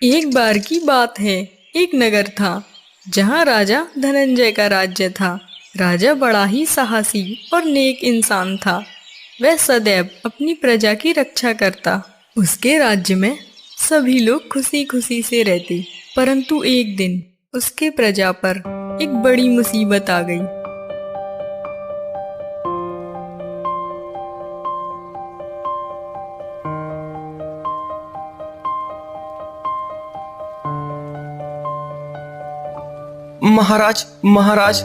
एक बार की बात है, एक नगर था जहाँ राजा धनंजय का राज्य था। राजा बड़ा ही साहसी और नेक इंसान था। वह सदैव अपनी प्रजा की रक्षा करता। उसके राज्य में सभी लोग खुशी खुशी से रहते। परंतु एक दिन उसके प्रजा पर एक बड़ी मुसीबत आ गई। महाराज महाराज,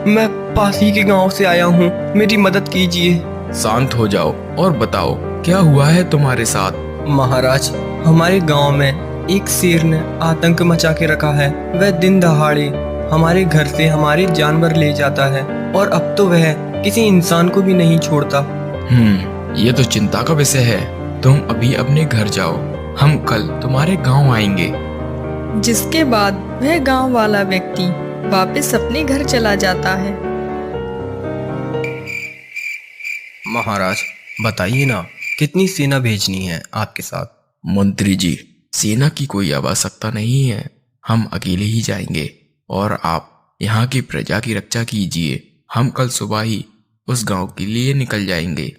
मैं पास ही के गांव से आया हूँ, मेरी मदद कीजिए। शांत हो जाओ और बताओ क्या हुआ है तुम्हारे साथ। महाराज, हमारे गांव में एक शेर ने आतंक मचा के रखा है। वह दिन दहाड़े हमारे घर से हमारे जानवर ले जाता है और अब तो वह किसी इंसान को भी नहीं छोड़ता। ये तो चिंता का विषय है। तुम अभी अपने घर जाओ, हम कल तुम्हारे गांव आएंगे। जिसके बाद वह गांव वाला व्यक्ति वापस अपने घर चला जाता है। महाराज, बताइए ना, कितनी सेना भेजनी है आपके साथ? मंत्री जी, सेना की कोई आवश्यकता नहीं है, हम अकेले ही जाएंगे और आप यहाँ की प्रजा की रक्षा कीजिए। हम कल सुबह ही उस गांव के लिए निकल जाएंगे।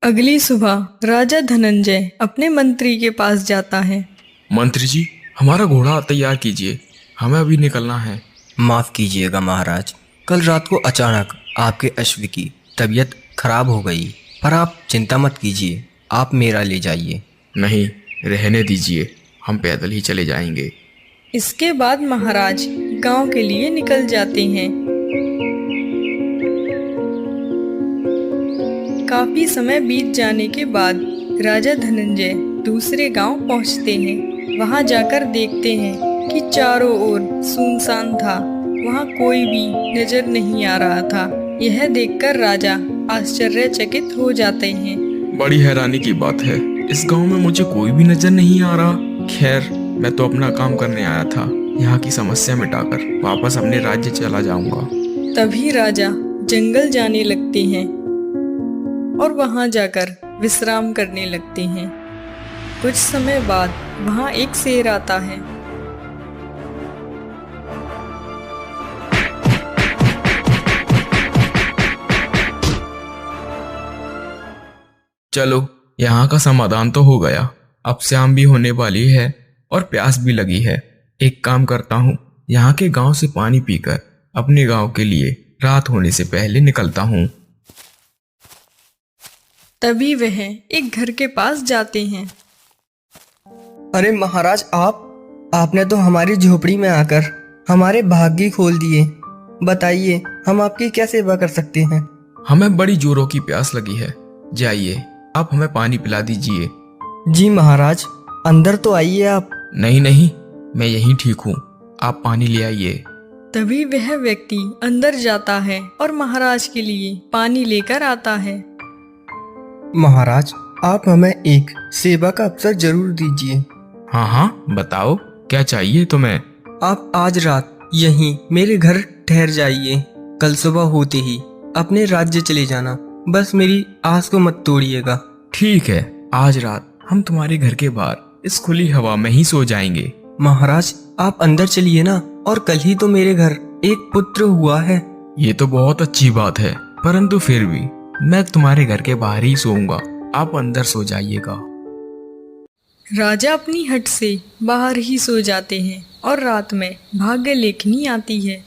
अगली सुबह राजा धनंजय अपने मंत्री के पास जाता है। मंत्री जी, हमारा घोड़ा तैयार कीजिए, हमें अभी निकलना है। माफ कीजिएगा महाराज, कल रात को अचानक आपके अश्व की तबीयत खराब हो गई, पर आप चिंता मत कीजिए, आप मेरा ले जाइए। नहीं, रहने दीजिए, हम पैदल ही चले जाएंगे। इसके बाद महाराज गांव के लिए निकल जाते हैं। काफी समय बीत जाने के बाद राजा धनंजय दूसरे गांव पहुंचते हैं। वहां जाकर देखते हैं कि चारों ओर सुनसान था, वहां कोई भी नजर नहीं आ रहा था। यह देखकर राजा आश्चर्यचकित हो जाते हैं। बड़ी हैरानी की बात है, इस गांव में मुझे कोई भी नजर नहीं आ रहा। खैर, मैं तो अपना काम करने आया था, यहाँ की समस्या मिटाकर वापस अपने राज्य चला जाऊंगा। तभी राजा जंगल जाने लगते हैं और वहां जाकर विश्राम करने लगते हैं। कुछ समय बाद वहां एक शेर आता है। चलो, यहाँ का समाधान तो हो गया। अब शाम भी होने वाली है और प्यास भी लगी है। एक काम करता हूँ, यहाँ के गांव से पानी पीकर अपने गांव के लिए रात होने से पहले निकलता हूँ। तभी वह एक घर के पास जाते हैं। अरे महाराज, आपने तो हमारी झोपड़ी में आकर हमारे भाग्य खोल दिए। बताइए, हम आपकी क्या सेवा कर सकते हैं? हमें बड़ी जोरों की प्यास लगी है, जाइए आप हमें पानी पिला दीजिए। जी महाराज, अंदर तो आइए आप। नहीं नहीं, मैं यहीं ठीक हूँ, आप पानी ले आइए। तभी वह व्यक्ति अंदर जाता है और महाराज के लिए पानी लेकर आता है। महाराज, आप हमें एक सेवा का अवसर जरूर दीजिए। हाँ हाँ, बताओ क्या चाहिए तुम्हें। आप आज रात यहीं मेरे घर ठहर जाइए। कल सुबह होते ही अपने राज्य चले जाना, बस मेरी आस को मत तोड़िएगा। ठीक है, आज रात हम तुम्हारे घर के बाहर इस खुली हवा में ही सो जाएंगे। महाराज, आप अंदर चलिए ना, और कल ही तो मेरे घर एक पुत्र हुआ है। ये तो बहुत अच्छी बात है, परंतु फिर भी मैं तुम्हारे घर के बाहर ही सोऊंगा, आप अंदर सो जाइएगा। राजा अपनी हट से बाहर ही सो जाते हैं और रात में भाग्य लेखनी आती है।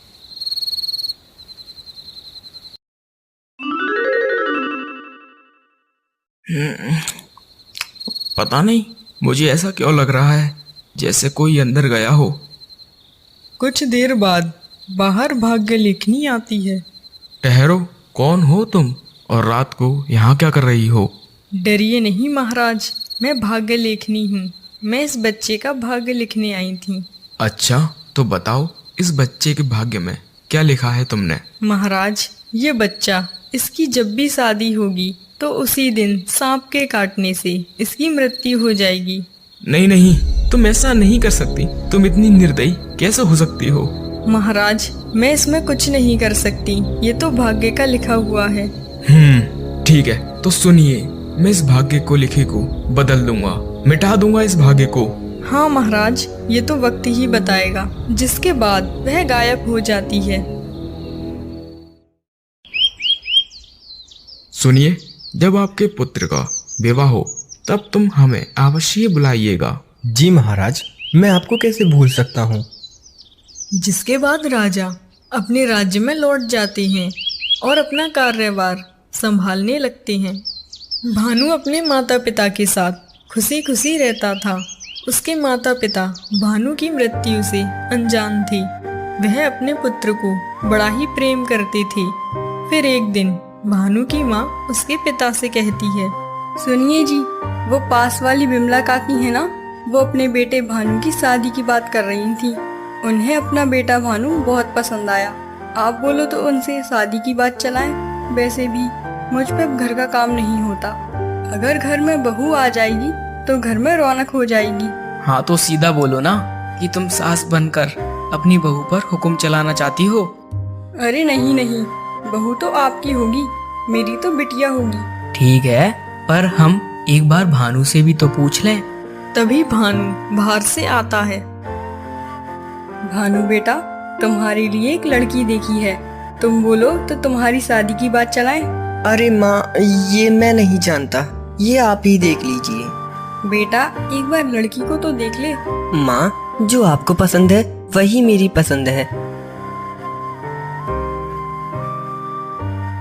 पता नहीं मुझे ऐसा क्यों लग रहा है जैसे कोई अंदर गया हो। कुछ देर बाद बाहर भाग्य लेखनी आती है। ठहरो, कौन हो तुम और रात को यहाँ क्या कर रही हो? डरिए नहीं महाराज, मैं भाग्य लेखनी हूँ। मैं इस बच्चे का भाग्य लिखने आई थी। अच्छा, तो बताओ इस बच्चे के भाग्य में क्या लिखा है तुमने? महाराज, ये बच्चा, इसकी जब भी शादी होगी तो उसी दिन सांप के काटने से इसकी मृत्यु हो जाएगी। नहीं नहीं, तुम ऐसा नहीं कर सकती, तुम इतनी निर्दयी कैसे हो सकती हो? महाराज, मैं इसमें कुछ नहीं कर सकती, ये तो भाग्य का लिखा हुआ है। ठीक है, तो सुनिए, मैं इस भाग्य को लिखे को बदल दूंगा, मिटा दूंगा इस भाग्य को। हाँ महाराज, ये तो वक्त ही बताएगा। जिसके बाद वह गायब हो जाती है। सुनिए, जब आपके पुत्र का विवाह हो तब तुम हमें अवश्य बुलाइएगा। जी महाराज, मैं आपको कैसे भूल सकता हूँ। जिसके बाद राजा अपने राज्य में लौट जाते हैं और अपना कार्यभार संभालने लगते हैं। भानु अपने माता पिता के साथ खुशी खुशी रहता था। उसके माता पिता भानु की मृत्यु से अनजान थे। वह अपने पुत्र को बड़ा ही प्रेम करते थे। फिर एक दिन भानु की माँ उसके पिता से कहती है, सुनिए जी, वो पास वाली बिमला काकी है ना, वो अपने बेटे भानु की शादी की बात कर रही थी। उन्हें अपना बेटा भानु बहुत पसंद आया। आप बोलो तो उनसे शादी की बात चलाएं। वैसे भी मुझ पे अब घर का काम नहीं होता। अगर घर में बहू आ जाएगी तो घर में रौनक हो जाएगी। हाँ तो सीधा बोलो ना कि तुम सास बनकर अपनी बहू पर हुक्म चलाना चाहती हो। अरे नहीं नहीं, बहू तो आपकी होगी, मेरी तो बिटिया होगी। ठीक है, पर हम एक बार भानु से भी तो पूछ लें। तभी भानु बाहर से आता है। भानु बेटा, तुम्हारे लिए एक लड़की देखी है। तुम बोलो तो तुम्हारी शादी की बात चलाएं। अरे माँ, ये मैं नहीं जानता, ये आप ही देख लीजिए। बेटा, एक बार लड़की को तो देख ले। माँ, जो आपको पसंद है वही मेरी पसंद है।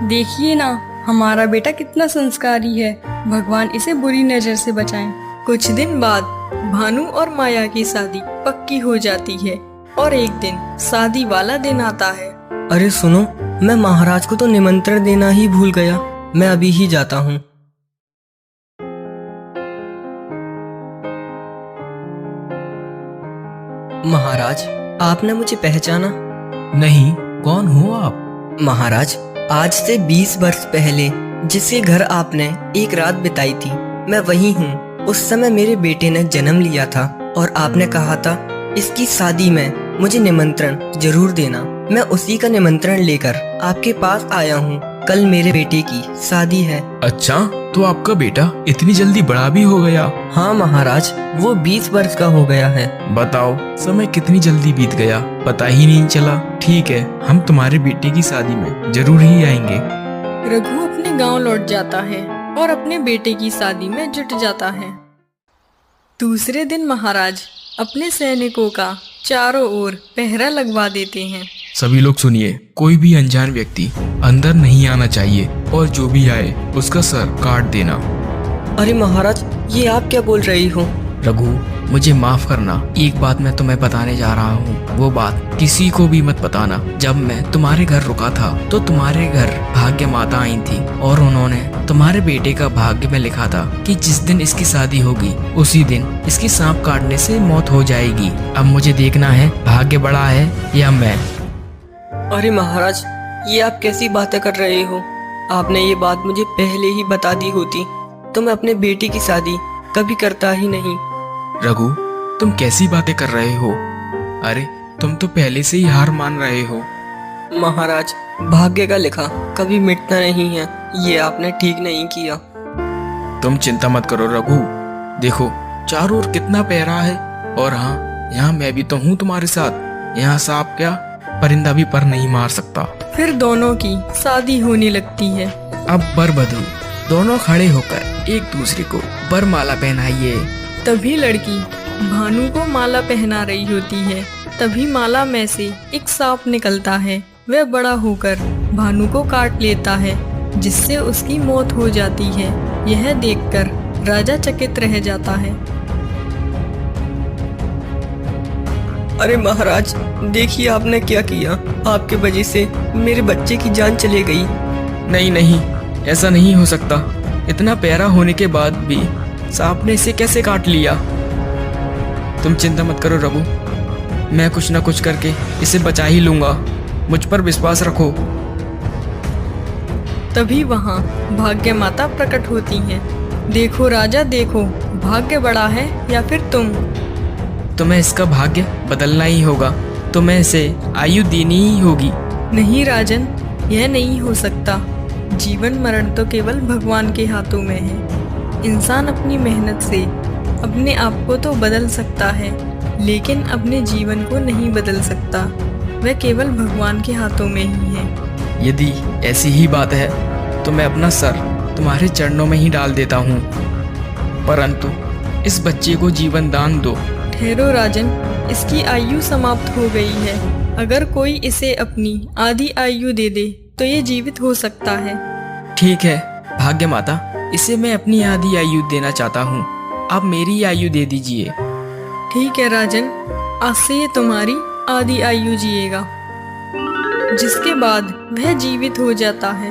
देखिए ना, हमारा बेटा कितना संस्कारी है। भगवान इसे बुरी नजर से बचाएं। कुछ दिन बाद भानु और माया की शादी पक्की हो जाती है और एक दिन शादी वाला दिन आता है। अरे सुनो, मैं महाराज को तो निमंत्रण देना ही भूल गया। मैं अभी ही जाता हूँ। महाराज, आपने मुझे पहचाना? नहीं, कौन हो आप? महाराज, आज से 20 वर्ष पहले जिसके घर आपने एक रात बिताई थी, मैं वही हूँ। उस समय मेरे बेटे ने जन्म लिया था और आपने कहा था इसकी शादी में मुझे निमंत्रण जरूर देना। मैं उसी का निमंत्रण लेकर आपके पास आया हूँ। कल मेरे बेटे की शादी है। अच्छा, तो आपका बेटा इतनी जल्दी बड़ा भी हो गया? हाँ महाराज, वो 20 वर्ष का हो गया है। बताओ, समय कितनी जल्दी बीत गया, पता ही नहीं चला। ठीक है, हम तुम्हारे बेटे की शादी में जरूर ही आएंगे। रघु अपने गांव लौट जाता है और अपने बेटे की शादी में जुट जाता है। दूसरे दिन महाराज अपने सैनिकों का चारों ओर पहरा लगवा देते हैं। सभी लोग सुनिए, कोई भी अनजान व्यक्ति अंदर नहीं आना चाहिए और जो भी आए उसका सर काट देना। अरे महाराज, ये आप क्या बोल रही हो? रघु, मुझे माफ करना। एक बात मैं तुम्हें बताने जा रहा हूँ। वो बात किसी को भी मत बताना। जब मैं तुम्हारे घर रुका था तो तुम्हारे घर भाग्य माता आई थी और उन्होंने तुम्हारे बेटे का भाग्य में लिखा था कि जिस दिन इसकी शादी होगी उसी दिन इसकी सांप काटने से मौत हो जाएगी। अब मुझे देखना है भाग्य बड़ा है या मैं। अरे महाराज, ये आप कैसी बातें कर रहे हो? आपने ये बात मुझे पहले ही बता दी होती तो मैं अपने बेटे की शादी कभी करता ही नहीं। रघु, तुम कैसी बातें कर रहे हो? अरे तुम तो पहले से ही हार मान रहे हो। महाराज, भाग्य का लिखा कभी मिटता नहीं है। ये आपने ठीक नहीं किया। तुम चिंता मत करो रघु। देखो चारों ओर कितना पहरा है। और हाँ, यहाँ मैं भी तो हूँ तुम्हारे साथ। यहाँ सांप क्या, परिंदा भी पर नहीं मार सकता। फिर दोनों की शादी होने लगती है। अब वर वधू दोनों खड़े होकर एक दूसरे को वरमाला पहनाइए। तभी लड़की भानु को माला पहना रही होती है। तभी माला में से एक सांप निकलता है। वह बड़ा होकर भानु को काट लेता है, जिससे उसकी मौत हो जाती है। यह देखकर राजा चकित रह जाता है। अरे महाराज, देखिए आपने क्या किया। आपके वजह से मेरे बच्चे की जान चली गई। नहीं नहीं, ऐसा नहीं हो सकता। इतना प्यारा होने के बाद भी सांप ने इसे कैसे काट लिया? तुम चिंता मत करो रघु, मैं कुछ न कुछ करके इसे बचा ही लूंगा। मुझ पर विश्वास रखो। तभी वहाँ भाग्य माता प्रकट होती हैं। देखो राजा, देखो, भाग्य बड़ा है या फिर तुम। तुम्हें इसका भाग्य बदलना ही होगा। तुम्हें इसे आयु देनी ही होगी। नहीं राजन, यह नहीं हो सकता। जीवन मरण तो केवल भगवान के हाथों में है। इंसान अपनी मेहनत से अपने आप को तो बदल सकता है, लेकिन अपने जीवन को नहीं बदल सकता। वह केवल भगवान के हाथों में ही है। यदि ऐसी ही बात है तो मैं अपना सर तुम्हारे चरणों में ही डाल देता हूँ, परंतु इस बच्चे को जीवन दान दो। ठहरो राजन, इसकी आयु समाप्त हो गई है। अगर कोई इसे अपनी आधी आयु दे दे तो ये जीवित हो सकता है। ठीक है भाग्य माता, इसे मैं अपनी आधी आयु देना चाहता हूँ, आप मेरी आयु दे दीजिए। ठीक है राजन, आज से ये तुम्हारी आधी आयु जिएगा, जिसके बाद वह जीवित हो जाता है।